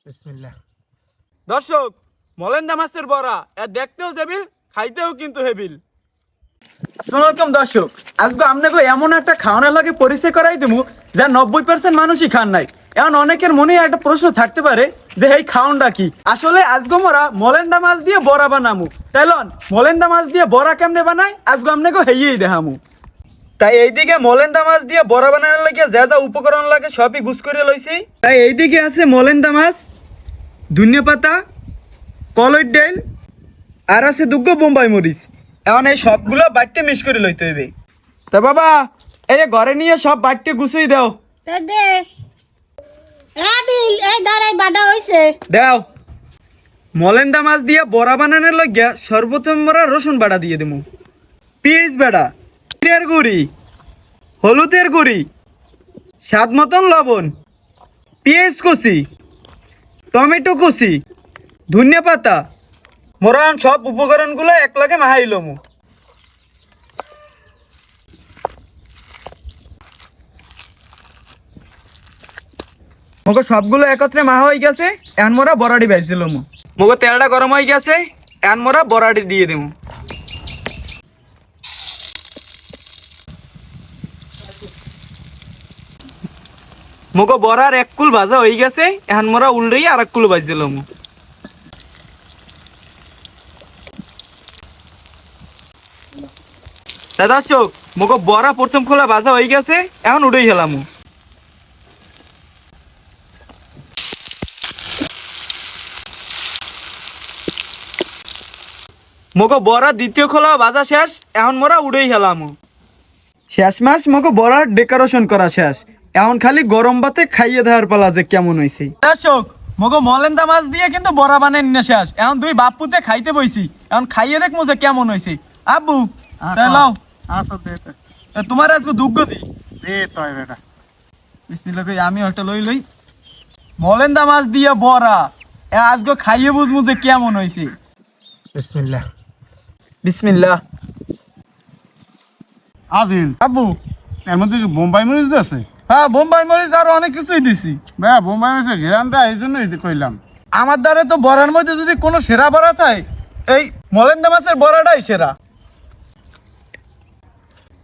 বিসমিল্লাহ। দর্শক, মলেন্দা মাছের বড়া এর দেখতেও জেবিল, খাইতেও কিন্তু হেবিল। আসসালামু আলাইকুম দর্শক, আজকে আপনাকে এমন একটা খাওয়ানোর লাগে পরিচয় করাই দেবো যা 90% মানুষই খান নাই। এখন অনেকের মনে একটা প্রশ্ন থাকতে পারে যে এই খাওয়ানটা কি। আসলে আজকে মোরা মলেন্দা মাছ দিয়ে বড়া বানামু। তাইলন মলেন্দা মাছ দিয়ে বড়া কেমনে বানাই আজকে আপনাকে হেইয়েই দেখামু। তাই এইদিকে মলেন্দা মাছ দিয়ে বড়া বানানোর লাগে যা যা উপকরণ লাগে সবই গুছ করে লইছি। তাই এইদিকে আছে মলেন্দা মাছ, ধনিয়া পাতা, কলই ডাল আর আছে দুগ্গো বোম্বাই মরিচ। এখন এই সবগুলো বাটতে মিক্স করে লইতে হইবে। তা বাবা, এই যে ঘরে নিয়ে সব বাটতে গুছিয়ে দাও। দে দিল এই দাঁড়াই বাডা হইছে দাও। মলেন্দা মাছ দিয়ে বড়া বানানোর লাগিয়া সর্বপ্রথম আমরা রসুন বাটা দিয়ে দেবো, পেঁয়াজ বাটা, জিরের গুঁড়ি, হলুদের গুঁড়ি, স্বাদ মতন লবণ, পেঁয়াজ কুচি, টমেটো কুচি, ধনিয়া পাতা। মোরা সব উপকরণগুলো একলাগে মাহাইলম। মোকে সবগুলো একত্রে মাহা হয়ে গেছে, এখন মোরা বড়াটি ভাজছিলাম। মোকে তেলটা গরম হয়ে গেছে, এখন মোরা বড়াটি দিয়ে দেবো। মোকে বড়ার এক কুল ভাজা হয়ে গেছে, এখন মোরা উল্টেই আর এক কুল ভাজছিলাম। দাদা চোখ, মোকে বড়া প্রথম খোলা ভাজা হয়ে গেছে, এখন উঠেই গেলাম। মোকে বড়া দ্বিতীয় খোলা ভাজা শেষ, এখন মোরা উড়েই গেলাম। শেষ মাস মোকে বড়ার ডেকোরেশন করা শেষ, এখন খালি গরম ভাতে খাইয়ে দেওয়ার পালা যে কেমন হয়েছে। দর্শক, মোকে মলেন্দা মাছ দিয়ে কিন্তু বড়া বানাই নিয়ে শেষ, এখন দুই বাপুতে খাইতে বইছি, এখন খাইয়ে দেখবো যে কেমন হয়েছে। আব্বু লাও, আচ্ছা দে তো। তোমার আজকে দুগ্গ দি দে তয় বেটা। বিসমিল্লাহ কই আমি একটা লই লই। মলেন্দা মাছ দিয়ে বড়া আজকে খাইয়ে বুঝবো যে কেমন হয়েছে। বিসমিল্লাহ। বিসমিল্লাহ। আদিল, আব্বু, এর মধ্যে কি বোম্বাই মরিচ আছে? হ্যাঁ বোম্বাই মরিচ আরো অনেক কিছুই দিছি। ভাইয়া বোম্বাই মরিচের ঘেরানটা এই জন্যই কইলাম। আমার দ্বারা তো বড়ার মধ্যে যদি কোনো সেরা বড়া থাকে, এই মলেন্দা মাছের বড়াটাই সেরা।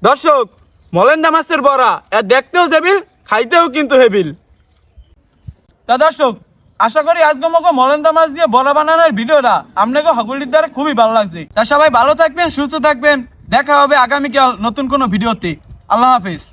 দর্শক, মলেন্দা মাছের বড়া এর দেখতেও জেবিল, খাইতেও কিন্তু হেবিল। তা দর্শক, আশা করি আজকে মতো মলেন্দা মাছ দিয়ে বড়া বানানোর ভিডিওটা আপনাকে সকলের দ্বারা খুবই ভালো লাগছে। তা সবাই ভালো থাকবেন, সুস্থ থাকবেন, দেখা হবে আগামীকাল নতুন কোনো ভিডিওতে। আল্লাহ হাফেজ।